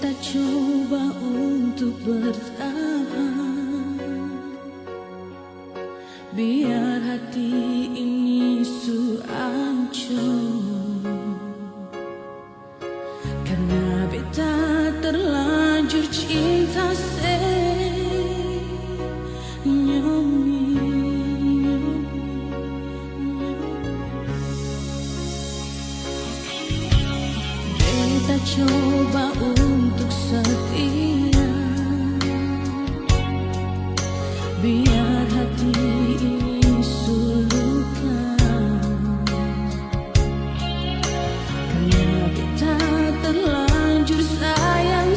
Beta coba untuk bertahan, biar hati ini hancur. Karena beta terlanjur cinta Beta coba untuk setia, biar hati ini sulukan. Karena beta terlanjur sayang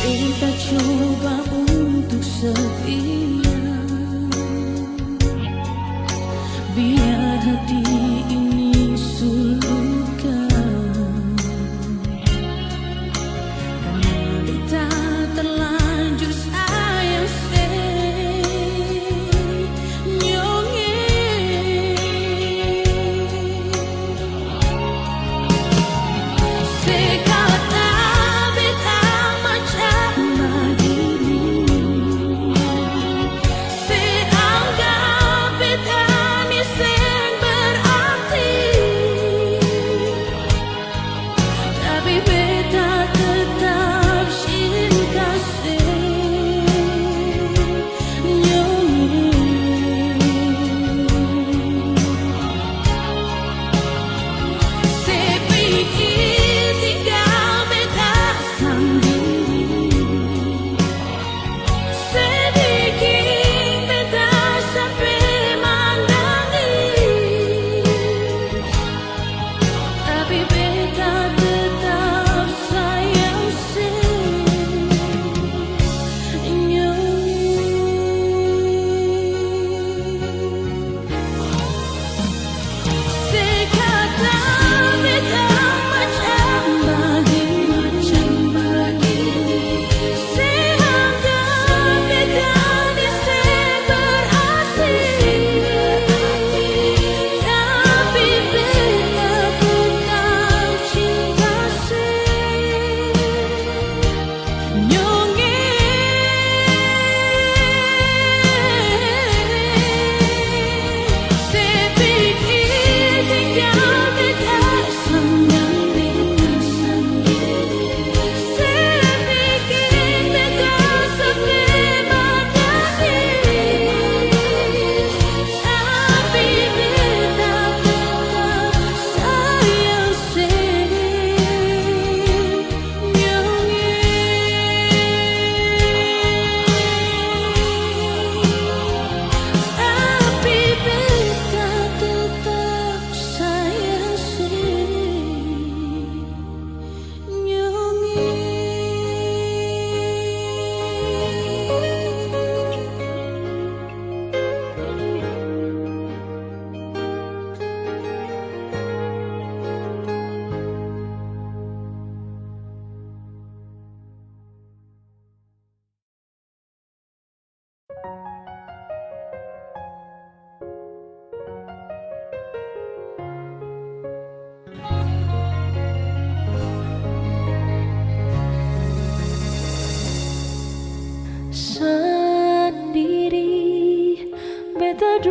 Beta coba untuk setia, biar hati ini sulukan. Karena beta terlanjur sayang say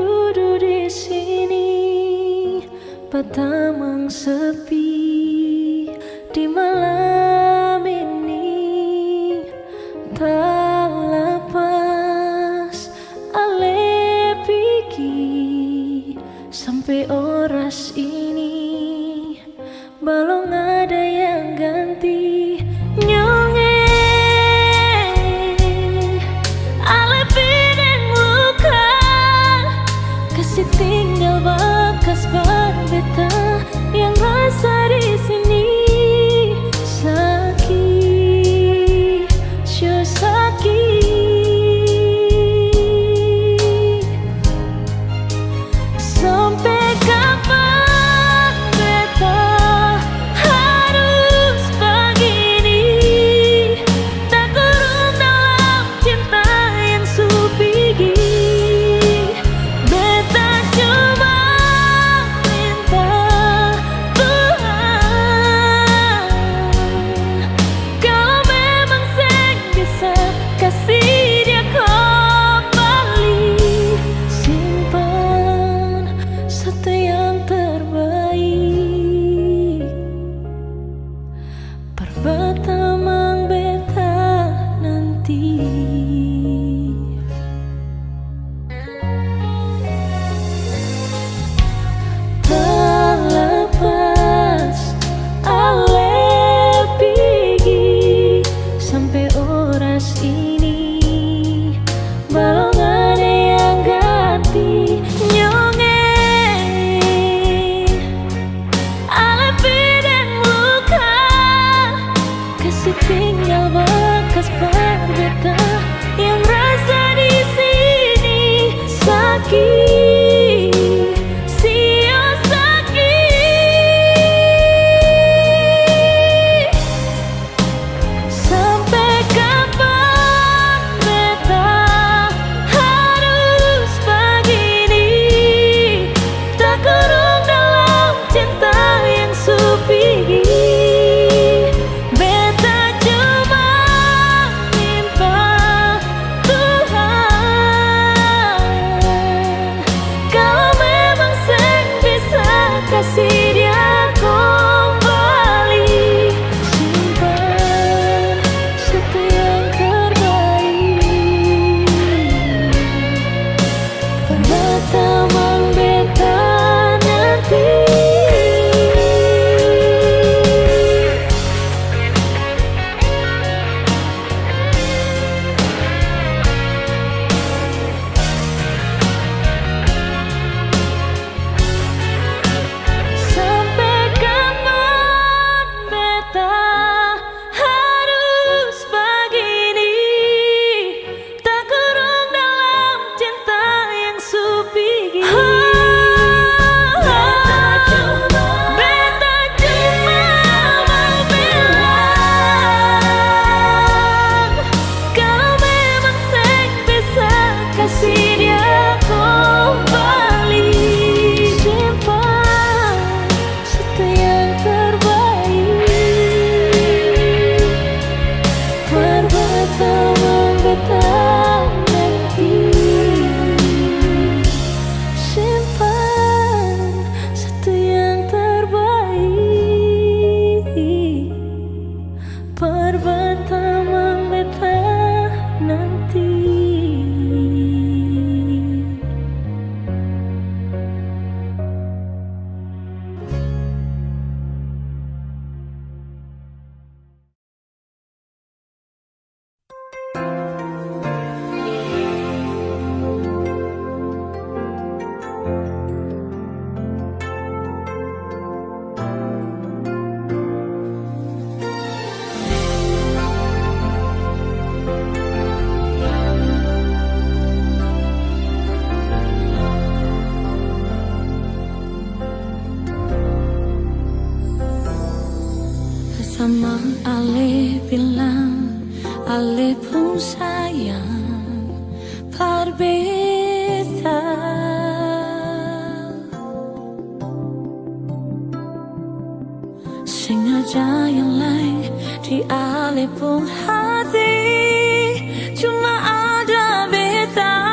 duduk di sini, Batamang sepi di malam ini. Tak lepas ale pigi sampai oras ini, belum ada yang ganti nyongeng. Ale pineng luka kasih tinggal bekas berbeta yang rasa di sini. Sakit, sure sakit. Sampai kapan beta harus begini, tak kurung dalam cinta yang supigi. Beta cuma minta Tuhan, kalau memang seng bisa kasih dia kembali, simpan satu yang terbaik. Perbatamang beta nanti. Terlepas ale pigi sampai oras ini, belum ada yang ganti nyongeng. Ale pineng luka kasih tinggal bekas berbeta yang rasa di sini. Sakit, sio sakit. Sampai kapan beta harus begini, tak kurung dalam cinta yang supigi. Beta cuma minta Tuhan, kalau memang seng bisa kasih dia kembali, simpan satu yang terbaik. Perbatamang beta nanti. Sampai kapan beta harus begini, tak kurung dalam cinta yang supigi. Beta cuma mau bilang, kalau memang seng bisa kasih dia kembali, simpan satu yang terbaik. Perbatamang beta nanti, simpan satu yang terbaik. Perbatamang beta nanti. Sama ale bilang, ale pun sayang berbeda. Sengaja yang lain di ale pun hati, cuma ada beta.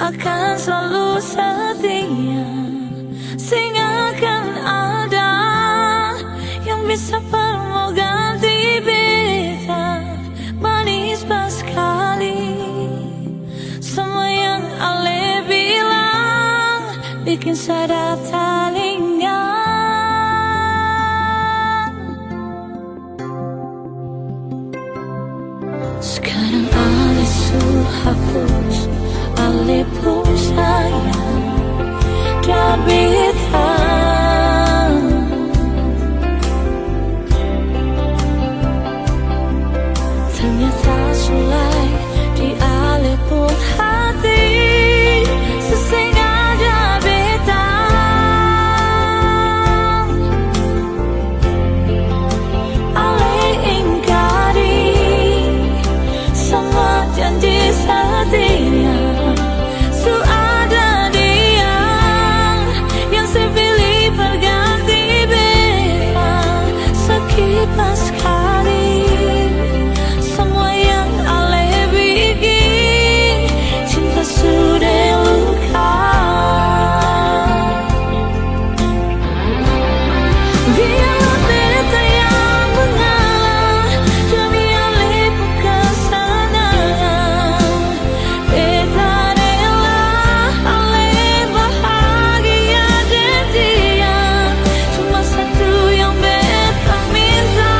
akan selalu setia. Sehingga akan ada yang bisa perlu ganti beta. Manis pas sekali semua yang Ale bilang bikin sadar telinga. Sekarang Ale suruh hapus, Ale pun sayang dan beta. Ternyata sulai di Ale pun hati sesengaja beta. Ale ingkari semua janji setia. Su ada dia yang saya pilih berganti beta. Sakit pas sekali semua yang Ale bikin. Cinta sudah luka. Biarlah beta yang mengalah demi Ale pun kesenangan. Beta rela Ale bahagia dan dia. Cuma satu yang beta minta,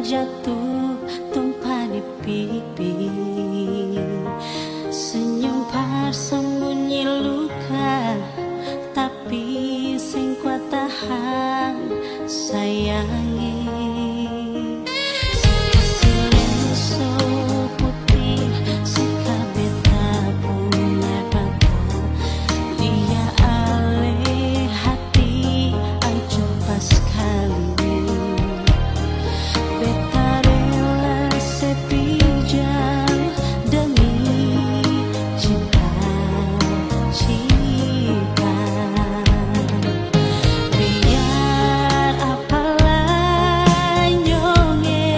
jatuh tumpah di pipi. Senyum sembunyi luka, tapi sing kuat tahan sayangi. Sikasih lenso putih, sikabe tabung air mata. Dia alih hati, ancur pas kali. Beta rela sepi jauh demi cita-cita. Biar apalah nyonge,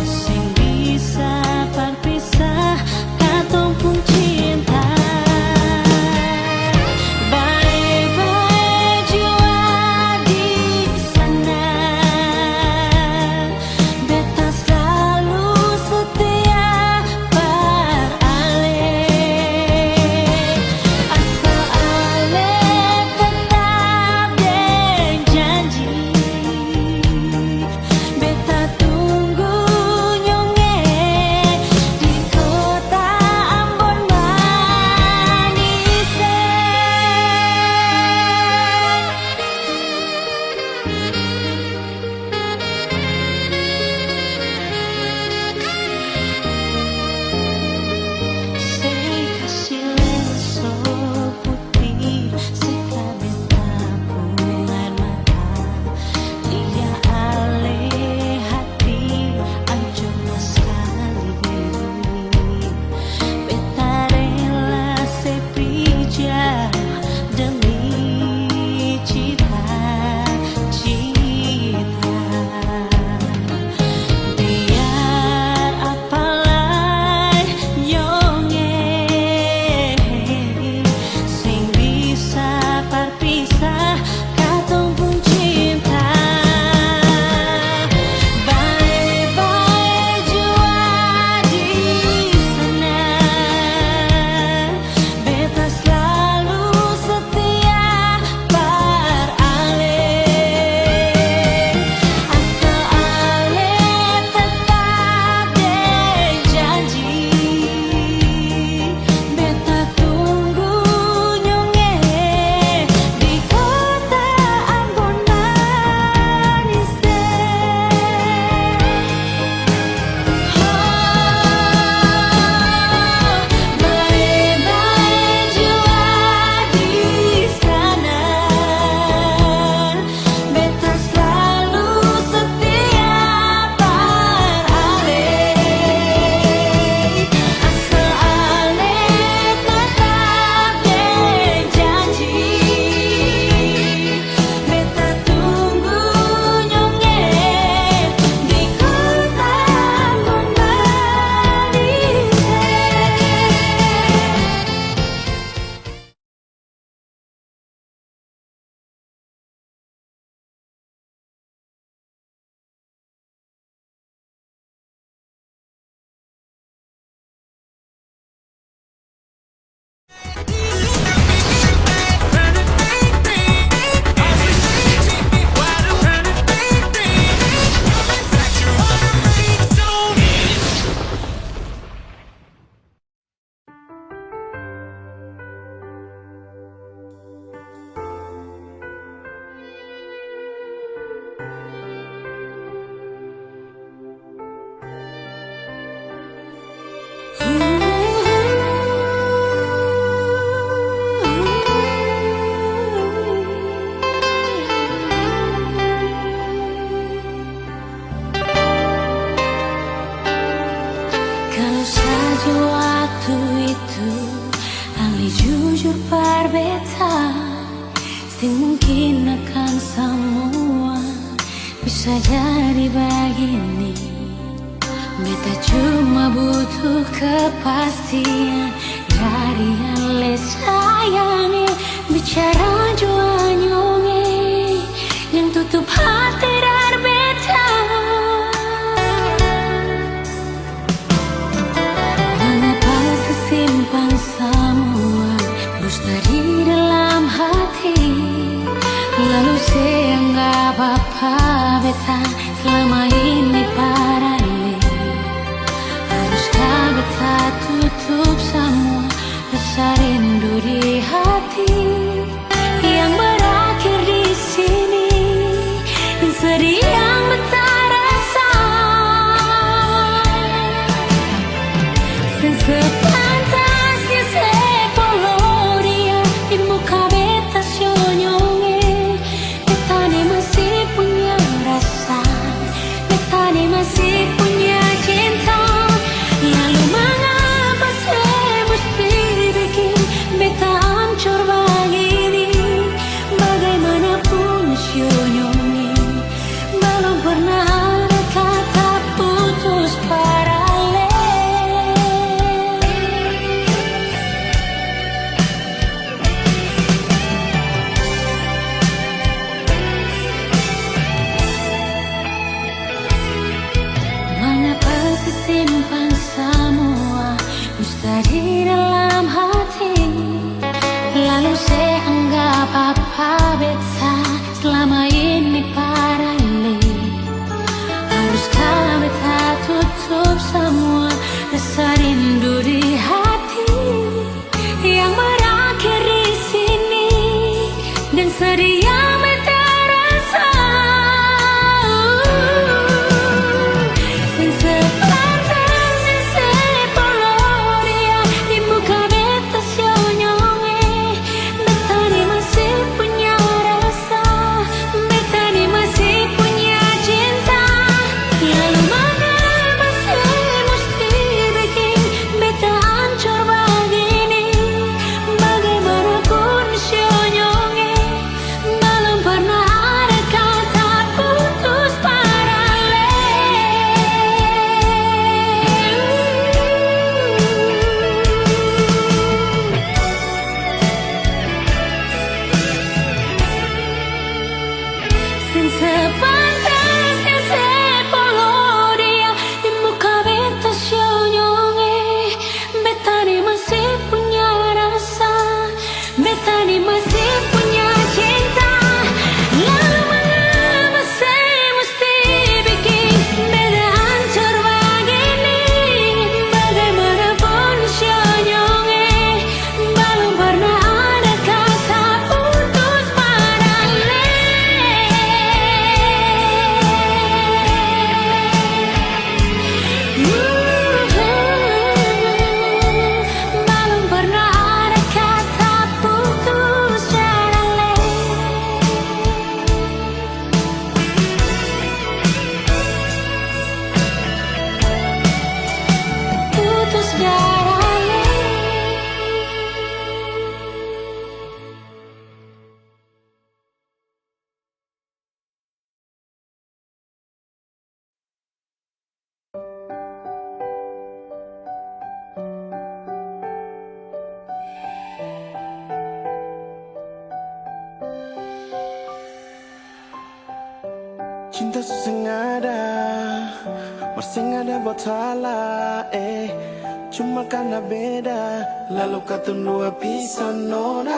sing bisa berpisah katong pun cinta. Bye-bye jua di sana, beta selalu setia beralih. Asal alih tetap berjanji, beta tunggu nyonge di kota Ambon manis. Sikasih lenso putih, sikabe tabung air mata. Dia alih hati, ancur pas kali. Beta rela sepi jauh demi cita-cita. Biar apalah nyonge, sing bisa berpisah katong pun cinta. Bye-bye jua di sana, beta selalu setia beralih. Asal alih tetap berjanji, beta tunggu nyonge di kota Ambon manis. Bye-bye jua di sana, beta selalu setia beralih. Asal alih tetap berjanji, beta tunggu nyonge di kota Ambon manis. Kalau saja waktu itu Ali jujur berbeta, sing mungkin akan semua bisa jadi begini. Beta cuma butuh kepastian dari Ale sayangi. Bicara jua nyonge yang tutup hati dan beta. Mengapa sesimpan semua terus dari dalam hati, lalu saya nggak apa-apa beta Cinta sesengada, bersengada buat salah, cuma karena beda, lalu kata dua pisah nona.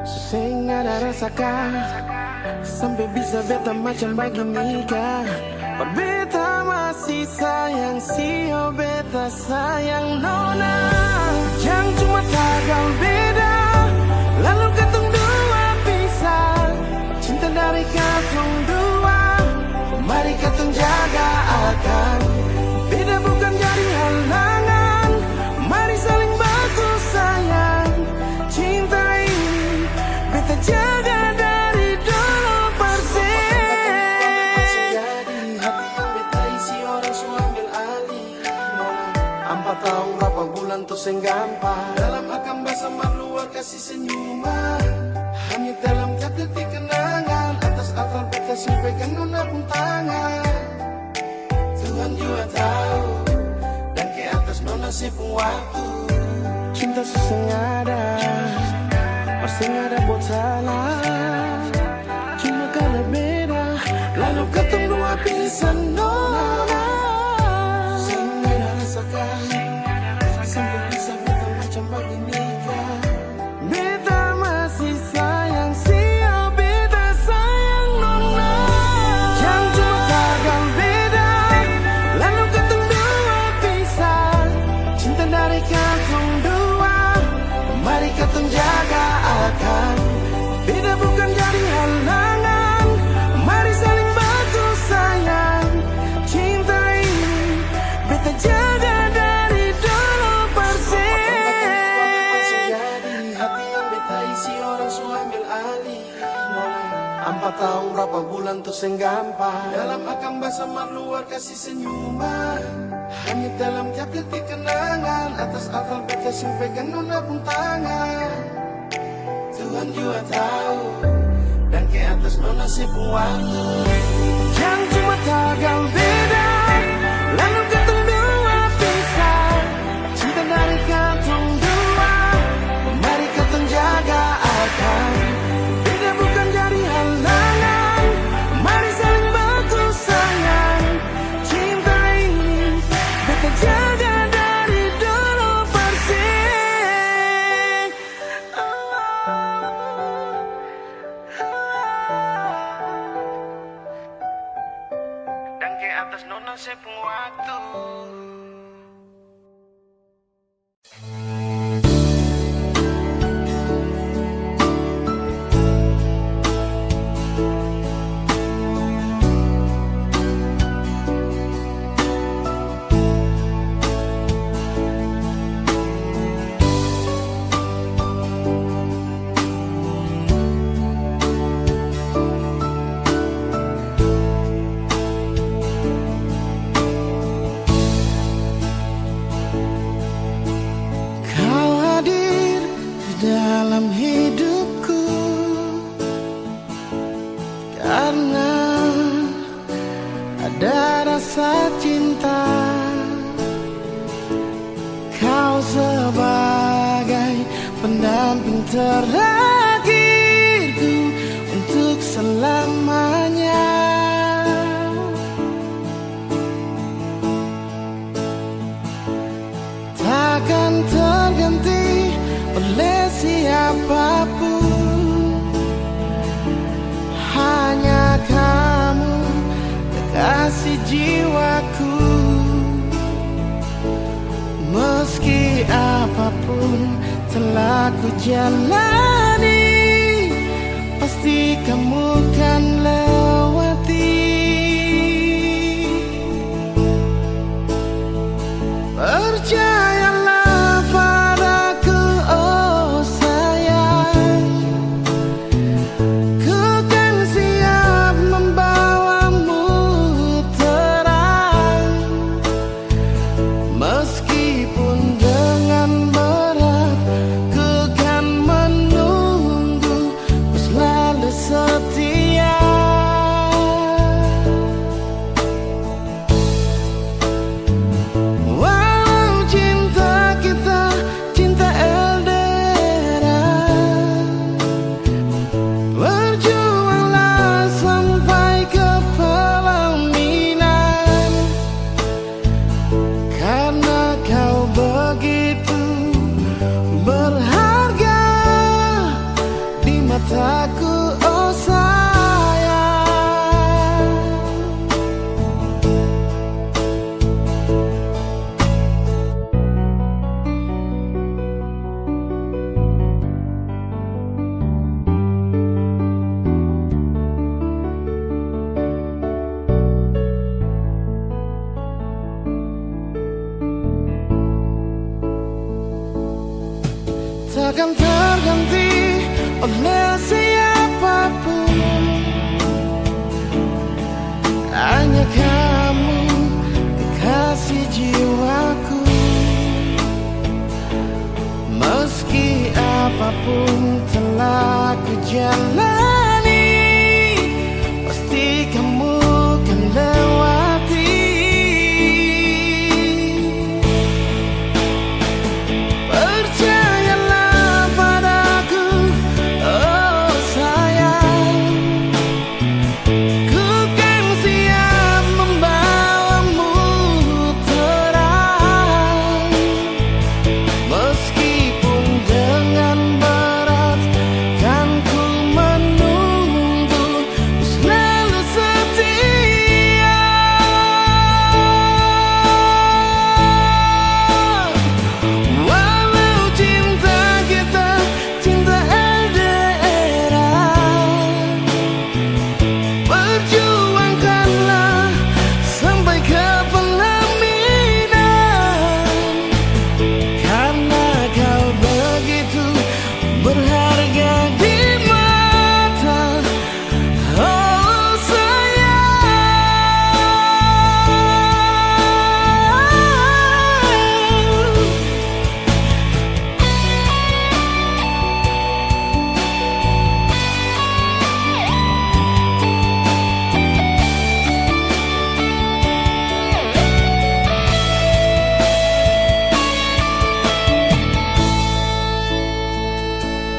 Sesengada rasakan, sampai bisa beta macam begini kah. Berbeta masih sayang, sio beta sayang nona. Jangan cuma tagal beda, lalu kata dua pisah. Cinta dari katong dua, mari katong jaga akan. Beda bukan jadi halangan, mari saling bantu sayang. Cinta ini beta jaga dari dulu persen. Hati yang beta isi orang semua ambil alih. 4 tahun berapa bulan tuh seng gampang. Dalam akan bahasa luar kasih senyuman. Hanya dalam tiap detik kenangan. Atas altar beta sampai nona pun tangan. Tuhan juga tahu, dan ke atas nona si pun waktu. Cinta sesengada, bersengada buat salah. Cuma karena beda, lalu ketemu dua pisah nona. Sengada rasakan, sampai bisa beta macam begini kah. Beta masih sayang, sio beta sayang nona. Jangan cuma gagal beda, lalu ketemu dua pisah. Cinta dari katong dua, mari katong jaga akan. Beda bukan jadi halangan, mari saling bantu sayang. Cinta ini beta jaga dari dulu persen. Hati yang beta isi orang semua ambil alih. 4 tahun berapa bulan tuh seng gampang. Dalam akan bahasa luar kasih senyuman. Hanya dalam tiap detik kenangan. Atas altar beta sampai nona pun tangan. Tuhan juga tahu, dan ke atas nona si pun waktu. Jangan cuma tagal beda, lalu ketemu dua pisah. Cinta dari katong dua, mari katong jaga akan. Beda bukan jadi halangan, mari saling bantu sayang. Cinta ini beta jaga dari dulu persen. Dan ke atas nona saya pun waktu. Kau hadir di dalam hidupku karena ada rasa cinta. Kau sebagai pendamping terakhirku untuk selamanya. Takkan terganti oleh siapapun. Hanya kamu, kekasih jiwaku. Meski apapun telah ku jalani, pasti kamu kan lewati. Percayalah padaku, oh sayang. Ku kan siap membawamu terang. Meskipun dengan berat, ku kan menunggu, ku selalu setia. jalani, pasti kamu kan lewati. Percayalah padaku, oh sayang, ku kan siap membawamu terang. Meskipun dengan berat kan ku menunggu, selalu setia. Walau cinta kita cinta LDRan, perjuangkanlah sampai ke pelaminan. Karena kau begitu berharga di mata, oh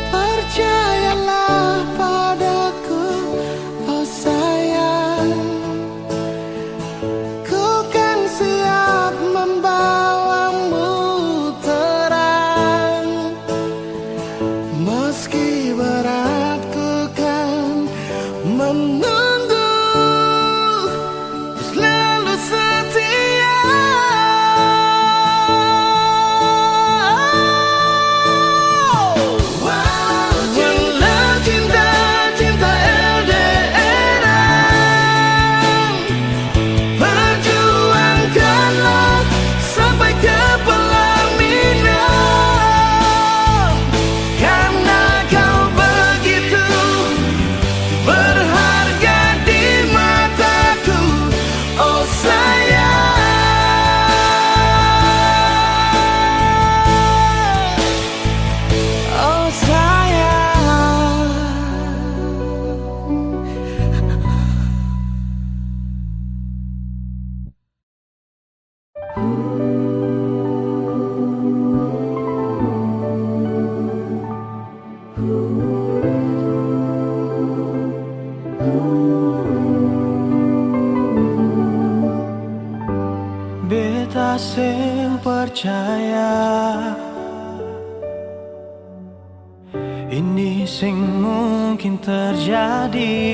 percayalah padaku, oh sayang, ku kan siap membawamu terang. Meski berat ku kan menunggu, selalu setia. Walau cinta cinta LDRan, perjuangkanlah sampai ke pelaminan. Karena kau begitu berharga di mataku, oh sayang, oh sayang. Beta sing percaya ini sing mungkin terjadi.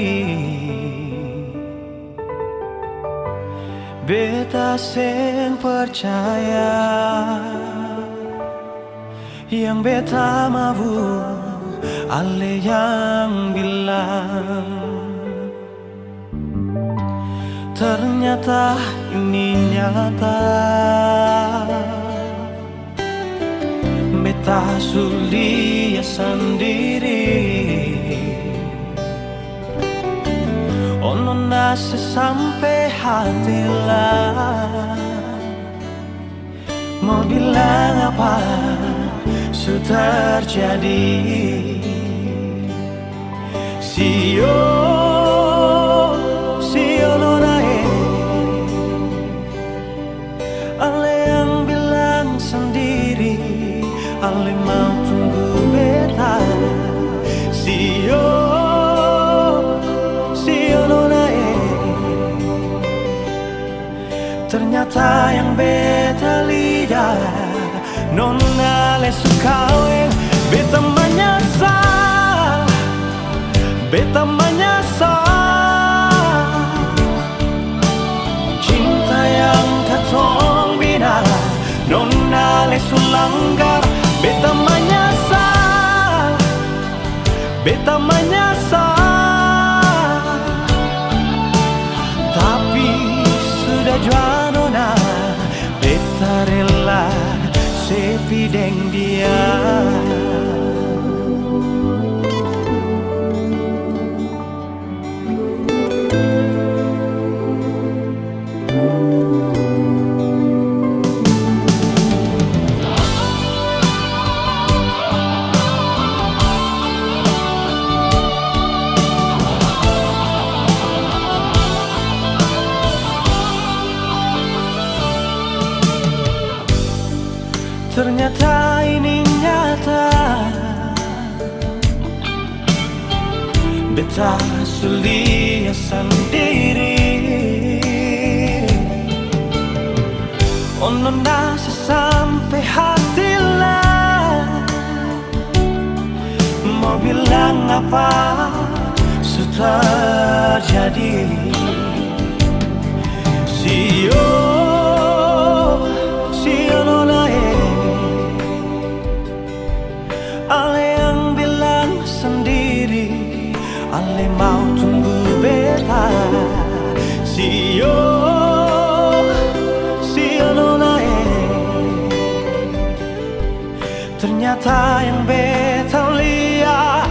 Beta sing percaya yang beta mau, ale yang bilang. Ternyata ini nyata, beta sulia sendiri. Ono nase sampai hati lah, mau bilang apa sudah terjadi. Sio nonae, ale yang bilang sendiri, ale mau tunggu beta. Sio nonae, ternyata yang beta lihat nona le sukaweng. Beta menyesal, beta menyesal. Cinta yang katong bina nona le sulanggar. Beta menyesal, beta menyesal. Tapi sudah jua nona, beta rela sepi deng dia. Beta sulia sendiri. Ono nasa sampai hati lah. Mau bilang apa sudah terjadi. Sio nona Ale yang bilang sendiri, Ale mau tunggu beta. Sio nona ternyata yang beta lihat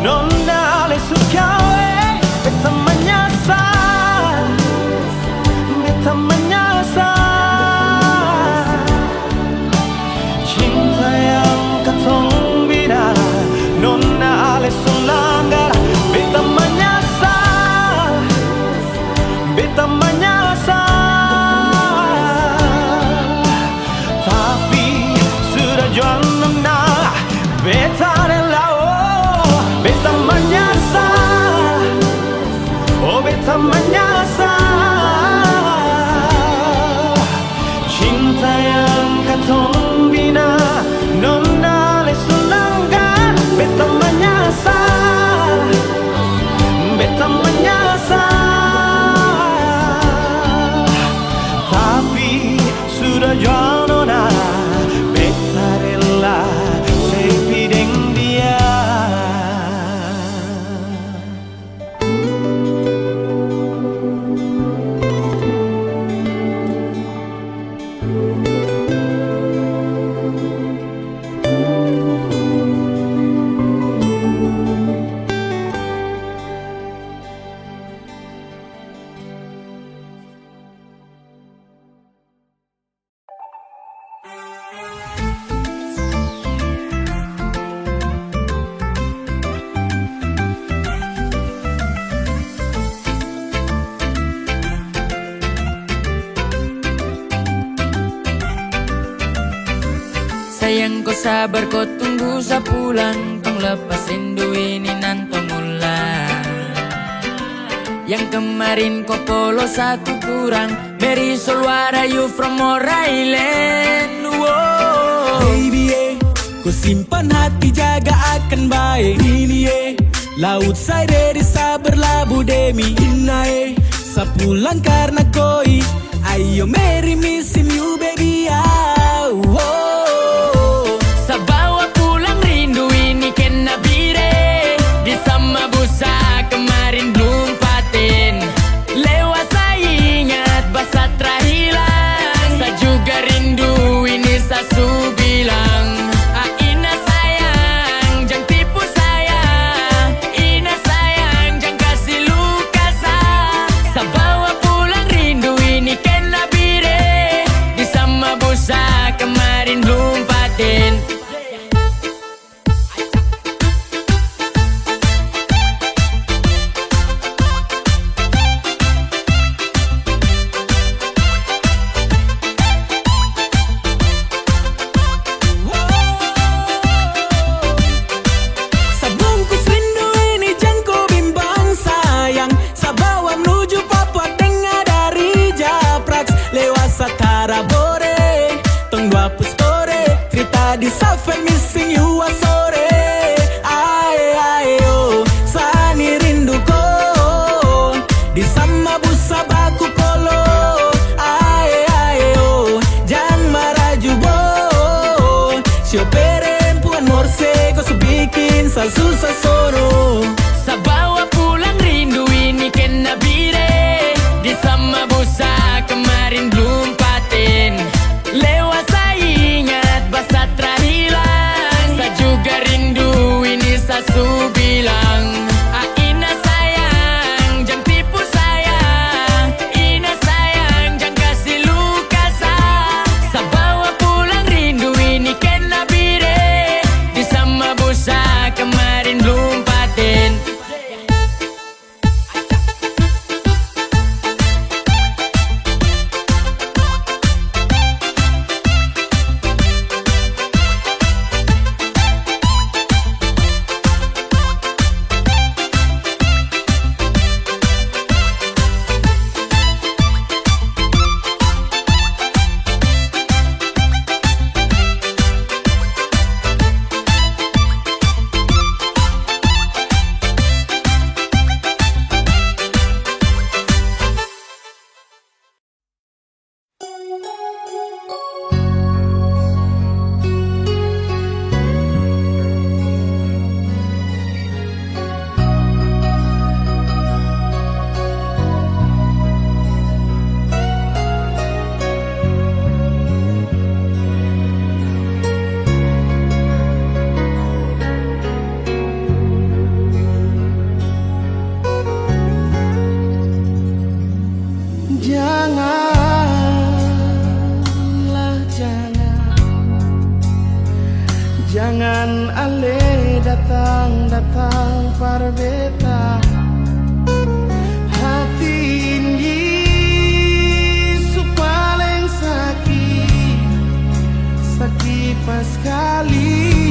nona Ale suka beta menyasar, beta menyasar. Cinta yang katong bina nona Ale selanggar, beta menyasar, beta menyasar. Tapi sudah jual nona, beta rela, oh, beta menyasar, oh beta menyasar. Cinta yang katong bina nona le selanggar, beta menyasar, beta menyasar. Tapi sudah jual nona, beta rela sepi deng dia. Sayang kau sabar kau tunggu sebulan, penglepas rindu ini nanti mulai. Yang kemarin kau polo satu kurang, Mary Solwara you from More Island. Wow. Baby, ku simpan hati jaga akan baik. Ini laut saya dari sabar labu demi inai. Sebulan karena koi, ayo Mary missing you baby. Wow. Sabawa pulang rindu ini kena bire, di sama busa kemarin belum paten. Lewat saya ingat basa terhilang, saya juga rindu ini sasu bilang. Ina sayang jangan tipu saya, Ina sayang jangan kasih luka saya. Sabawa pulang rindu ini kena bire, di sama busa kemarin belum paten. Sabungkus rindu ini jangan kau bimbang sayang. Sabawa menuju Papua tengah dari Japraks. Lewat Satara Bore, tong 2 store. Cerita di Safel missing you sore. Ae oh, sani rindu ko di sama busa baku kolo. Ae oh, jangan marah jubo. Sio perempuan morse kau bikin susah sono. Sabawa pulang rindu ini kena bire, di sama busa kemarin belum paten. Lewat saya ingat basa terhilang, saya juga rindu ini sasu bilang. Ina sayang jangan tipu saya, Ina sayang jangan kasih luka saya. Sabawa pulang rindu ini kena bire, di sama busa kemarin belum paten. Janganlah jangan ale datang parbeta hati ini supaleng sakit pas kali.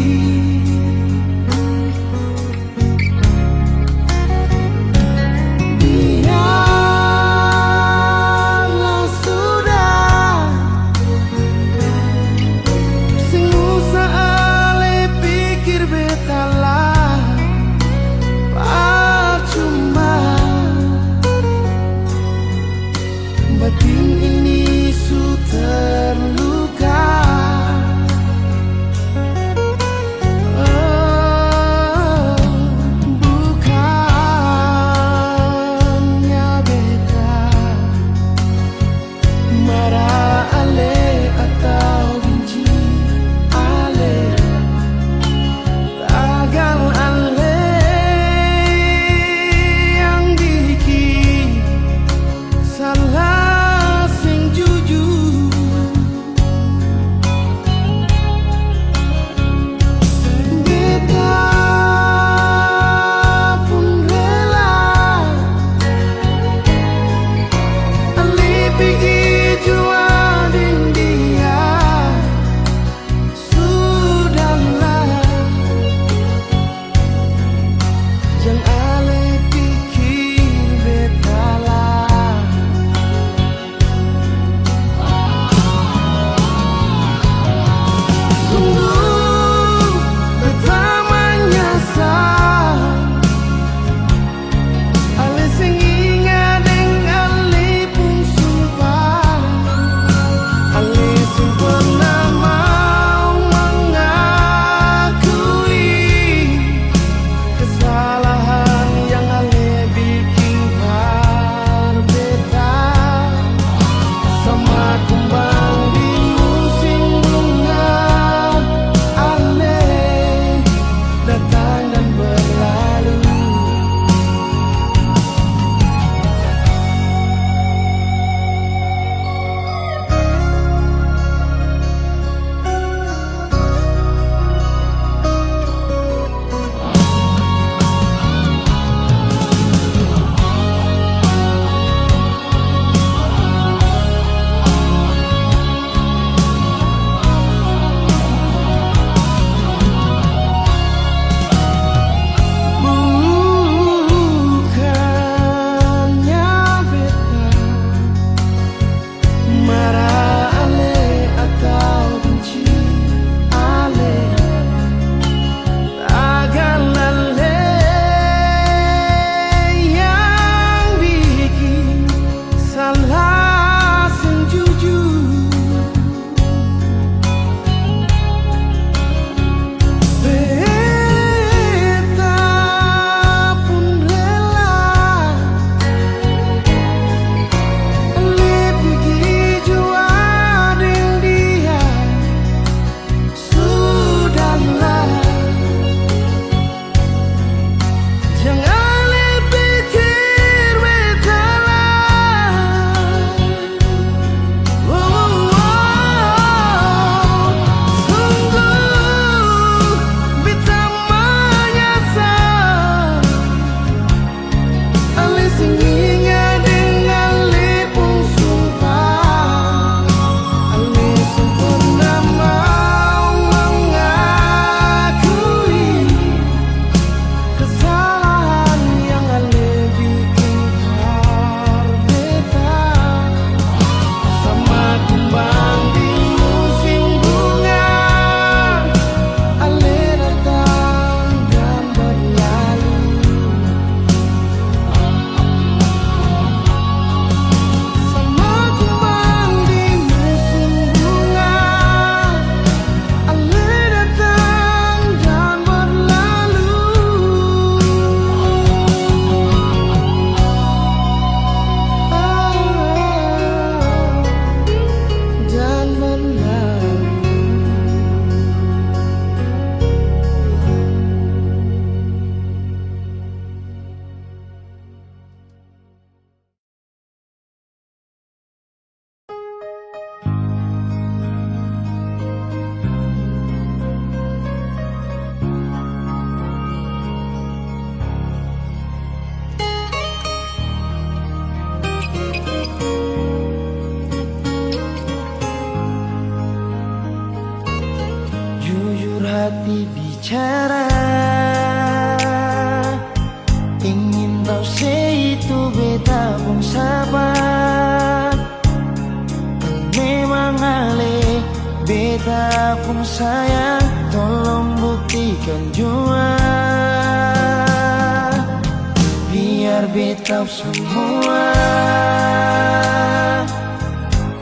itu beta pun sabar. Memang ale beta pun sayang, tolong buktikan jua. Biar beta semua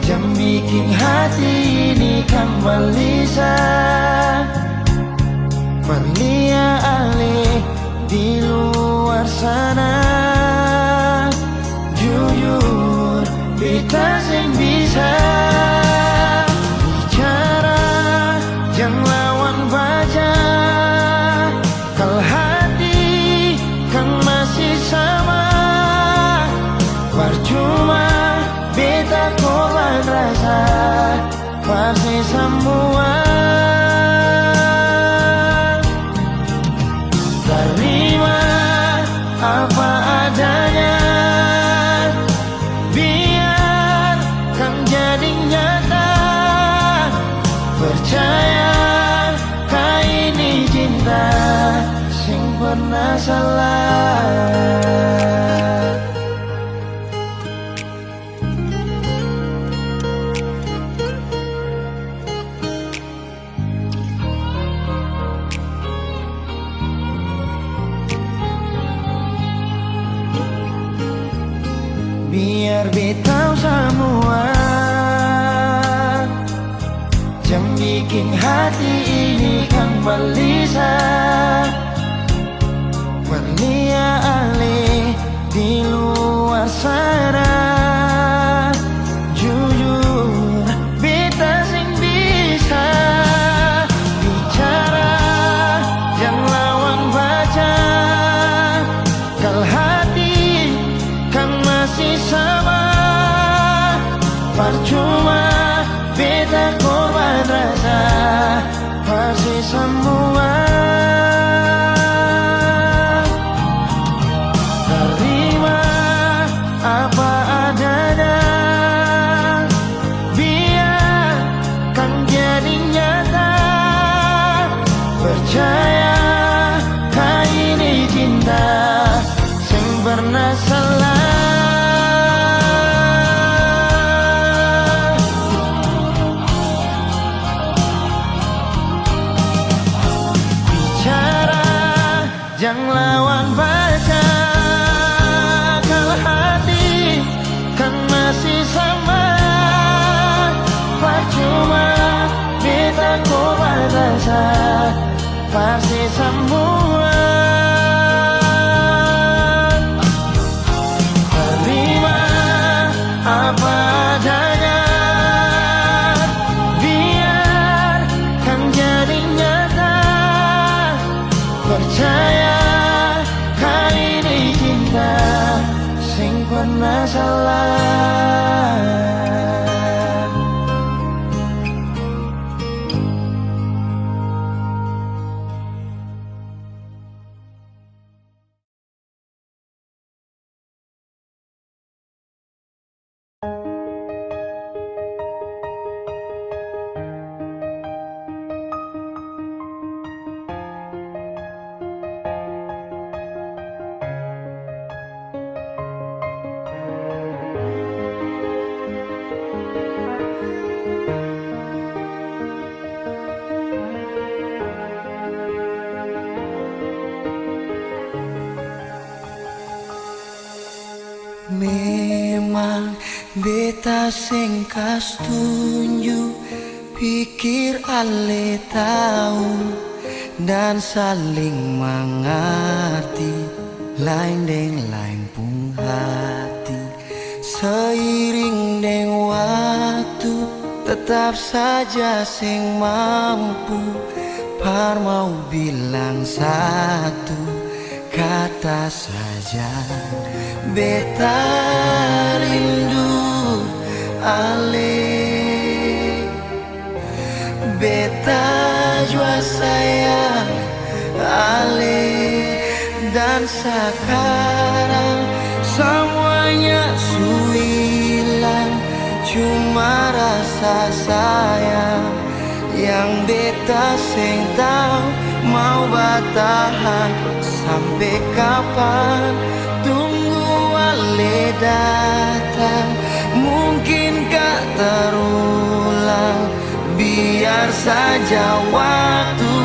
jangan bikin hati ini kembali Perlia ale di luar sana. Jujur beta sing bisa bicara, jangan lawan baca. Kalau hati kan masih sama, percuma beta korban rasa pasti semua. Terima apa adanya, biar kan jadi nyata. Percaya kau ini cinta sing pernah salah. Biar beta semua jangan bikin hati ini kan balisa. Perlia ale di luar sana. Jujur beta sing bisa bicara, jangan lawan baca. Kalau hati kan masih sama, percuma beta korban rasa pasti semua. Terima apa adanya, biar kan jadi nyata. Percaya kau ini cinta sing pernah salah. Jangan lawan baca. Kalau hati kan masih sama, percuma beta korban rasa pasti semua. Terima apa adanya, biar kan jadi nyata. Percaya sing pernah salah. Memang beta sing kas tunjuk, pikir ale tahu dan saling mengerti. Lain deng lain pun hati, seiring deng waktu tetap saja sing mampu. Par mau bilang satu kata saja, beta rindu ale, beta jua sayang ale. Dan sekarang semuanya su hilang, cuma rasa sayang yang beta sing tahu mau bertahan sampai kapan. Tunggu datang, mungkinkah terulang? Biar saja waktu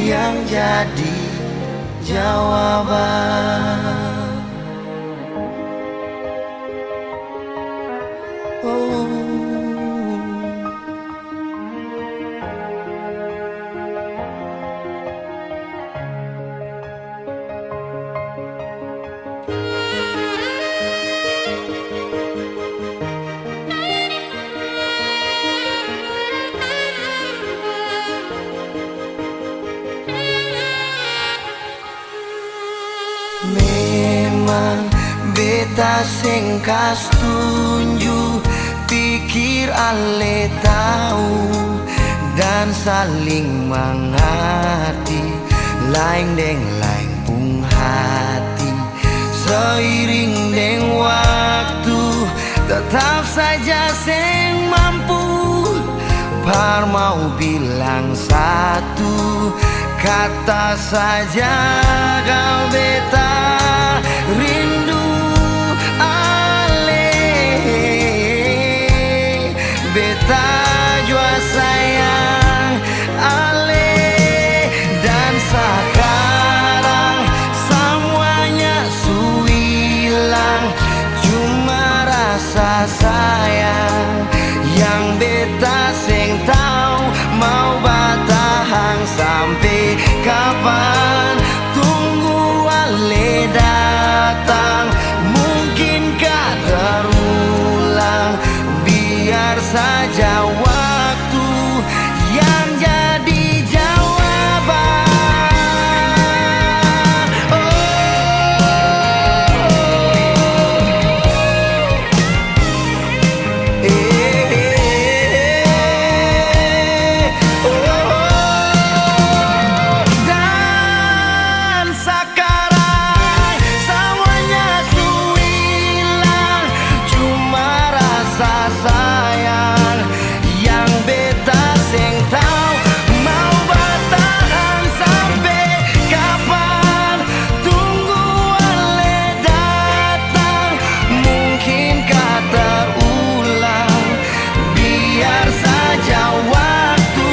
yang jadi jawaban. Oh. Memang beta sing kas tunjuk, pikir ale tahu dan saling mengerti, lain deng lain pung hati. Seiring deng waktu, tetap saja sing mampu. Par mau bilang satu kata saja, kau beta rindu ale, beta jua sayang ale. Dan sekarang semuanya su hilang, cuma rasa sayang yang beta sing tahu mau bertahan sampai kapan. Tunggu ale datang, mungkinkah terulang? Biar saja waktu yang jadi jawaban. Dan sekarang semuanya su hilang, cuma rasa sayang yang beta sing tahu mau bertahan sampai kapan. Tunggu ale datang, mungkinkah terulang? Biar saja waktu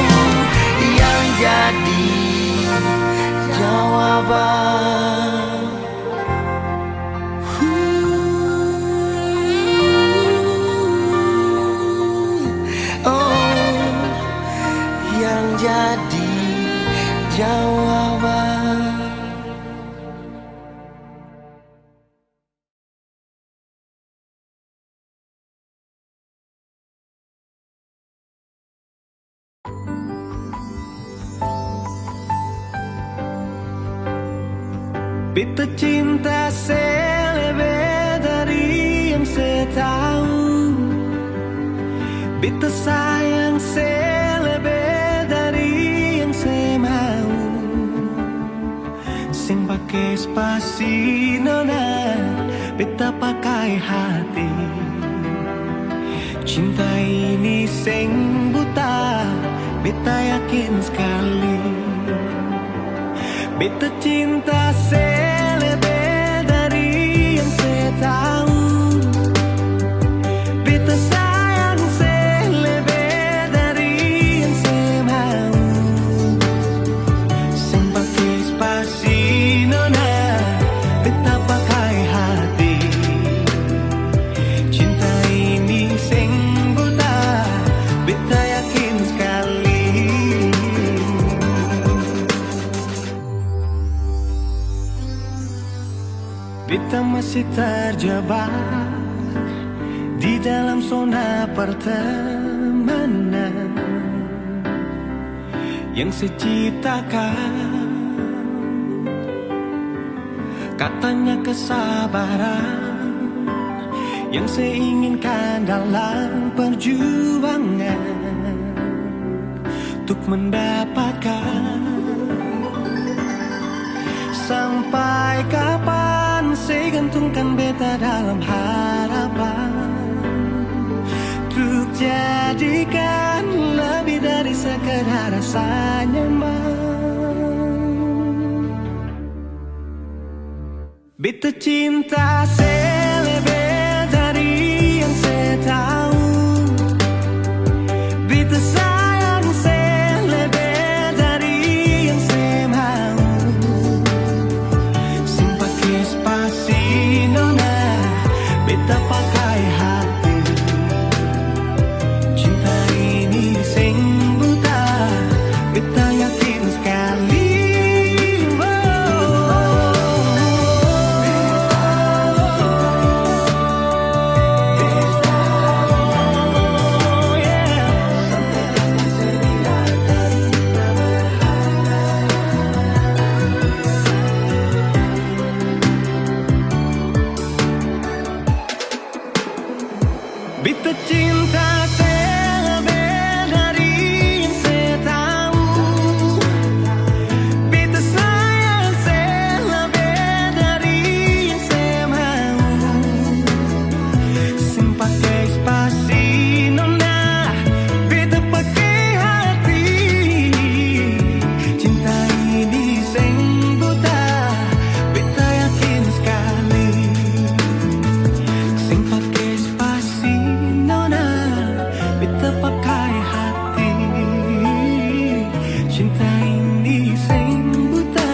yang jadi jawaban. Oh, yang jadi jawaban. Beta cinta selebih dari yang saya tahu, beta sayang selebih dari yang saya mau. Sing pakai spasi nona, beta pakai hati. Cinta ini sing buta, beta yakin sekali. Beta cinta selebih dari yang saya tahu, beta sayang selebih dari yang saya mau. Sing pakai spasi nona, beta pakai hati. Cinta ini sing buta, beta yakin sekali. Beta masih terjebak di dalam zona pertemanan yang saya ciptakan. Katanya kesabaran yang saya inginkan dalam perjuangan untuk mendapatkan. Sampai kapan saya gantungkan beta dalam harapan untuk jadikan lebih dari sekedar rasa nyaman. Beta cinta selebih Beta cinta selebih dari yang saya tahu. Beta sayang selebih dari yang saya mau. Sing pakai spasi nona, beta pakai hati. Cinta ini sing buta, beta yakin sekali. Sing pakai spasi nona, beta pakai hati. Cinta ini sing buta,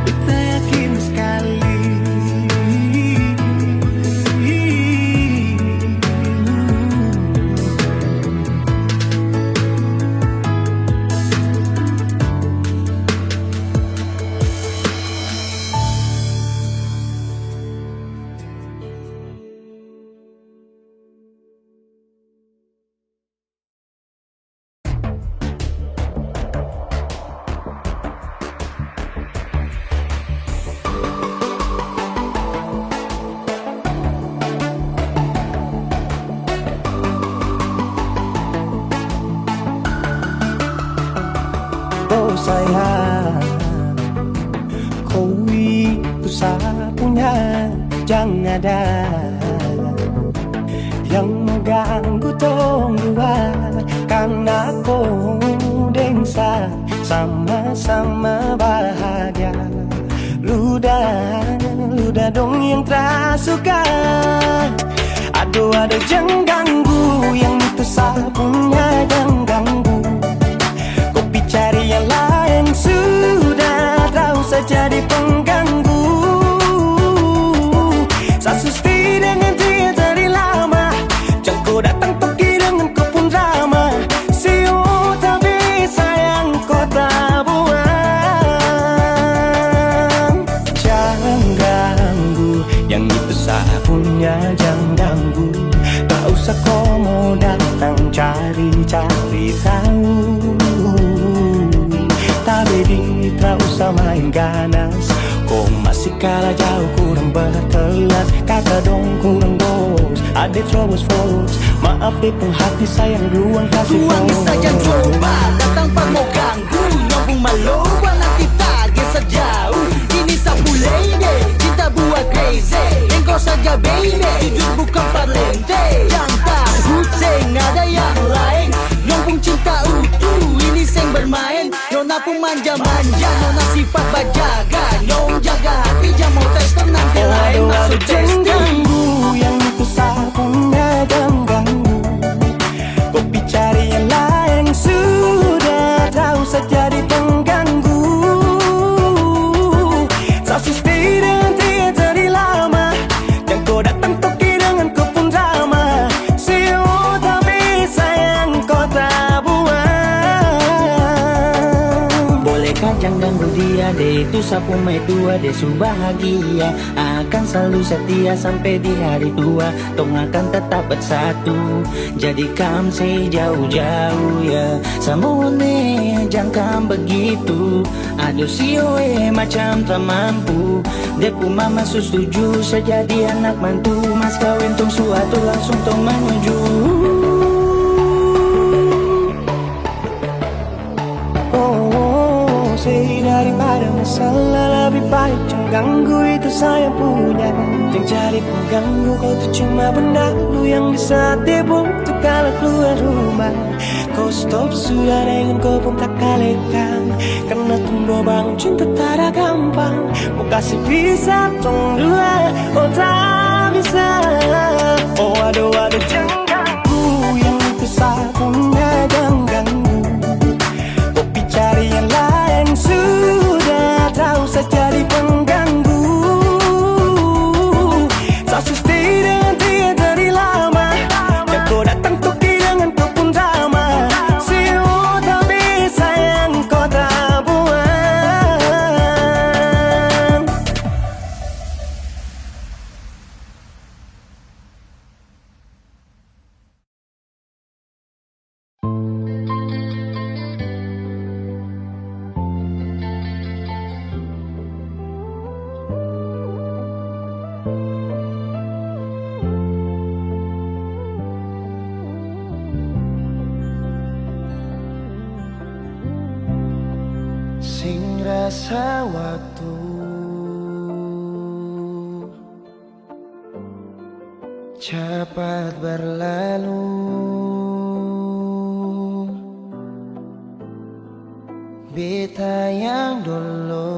beta yakin sekali. Oh sayang, kau itu satunya, jangan ada yang mengganggu tong dua. Karena kau dengsa sama-sama bahagia. Luda dong yang tersuka. Aduh jangan ganggu, yang itu sapunya jangan ganggu. Kopi cari yang lain, sudah tahu saja di pengganggu. Sasusti dengan dia dari lama, jangan kau datang pergi dengan kau pun drama. Siu tapi sayang kau tak buang. Jangan ganggu, yang itu sapunya jangan ganggu. Tak usah kau mau datang cari-cari tahu. Tapi tak usah main ganas, kau masih kalah jauh, kurang berkelas. Kata dong kurang bos, ada terobos force. Maaf di penghati sayang ruang kasih Suami saja coba datang pak mau ganggu. Nyambung maloba nanti target sejauh. Ini sapu lady, cinta buat crazy. Engkau saja baby, jujur bukan parlente. Yang takut seng ada yang lain. Nyambung cinta utuh, ini seng bermain. Nona pun manja-manja, nona sifat bajaga. Nyong jaga hati, jangan mau tes nanti lain masuk jangan testing. ganggu, yang itu sapunya jangan ganggu. Kopi cari yang lain, sudah tahu saja di pengganggu. Sasusti dengan dia dari lama, yang kau datang toki dengan kau pun drama. Siu tapi sayang kau tak buang. Bolehkah jangan ganggu dia deh, itu sapu mai tua deh su bahagia. Akan selalu setia sampai di hari tua. Tong akan tetap bersatu, jadikan saya jauh-jauh ya. Samone jangan begitu. Aduh sioe macam tak mampu. Depu mama setuju sejadi anak mantu. Mas kawin tong suatu langsung tong menuju. Daripada masalah lebih baik jangan ganggu, itu saya punya. Jangan cari pengganggu, kau tuh cuma benda lu yang bisa dibutuh kalau keluar rumah. Kau stop sudah dengan kau pun tak kalekan. Karena tunggu bangun cinta tak ada gampang. Mau kasih bisa tong dua, oh tak bisa. Oh aduh jangan ganggu, yang itu satunya jangan ganggu. Kopi cari yang lain, sudah tahu saja di pengganggu. Sasusti dengan dia dari lama, dan kau datang toki dengan kau pun drama. Siu tapi sayang kau tak buang. Terasa waktu cepat berlalu, beta yang dulu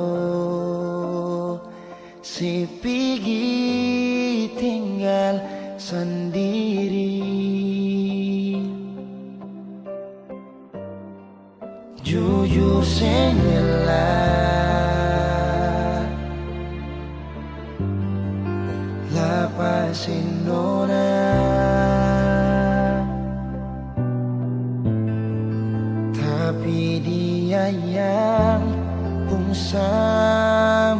si pergi tinggal sendiri. Jujur sing rela lapasin nona, tapi dia yang pun semua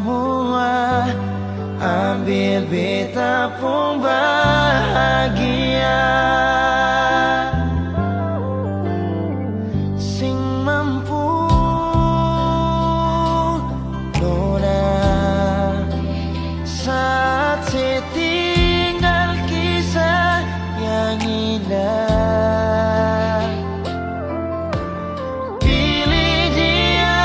ambil beta pun bahagia. Sing mampu nona saat setinggal kisah yang indah. Pilih dia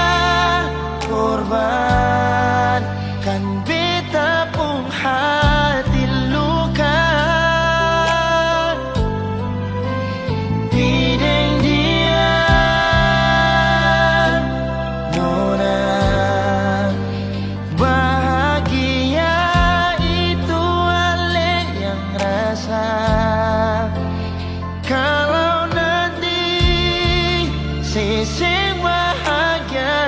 korban kan beta pun hati luka. Bideng dia nona bahagia itu ale yang rasa. Kalau nanti seseng bahagia,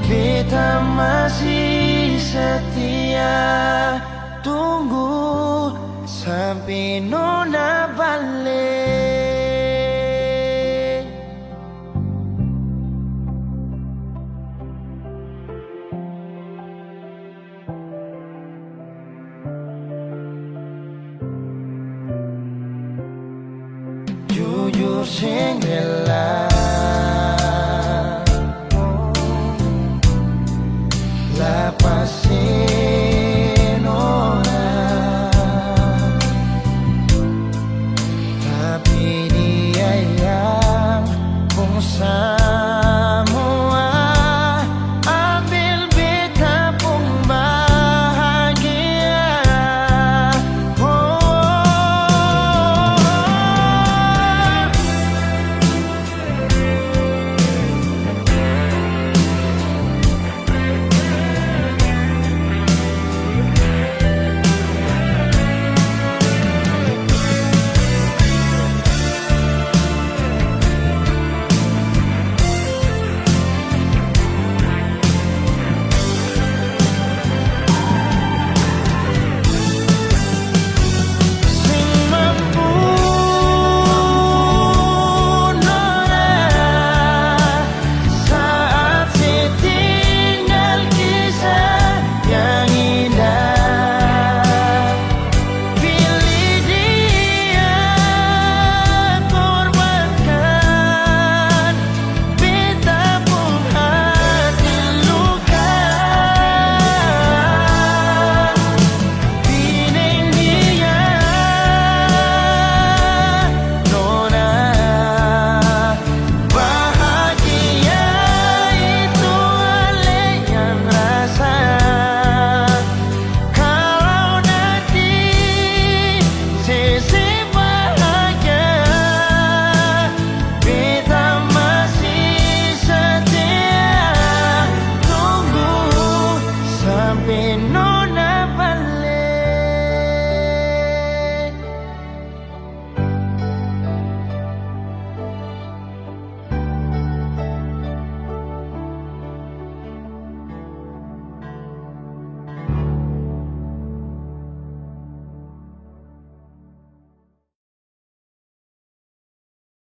beta masih setia. Tunggu sampai nona balik. Jujur sing rela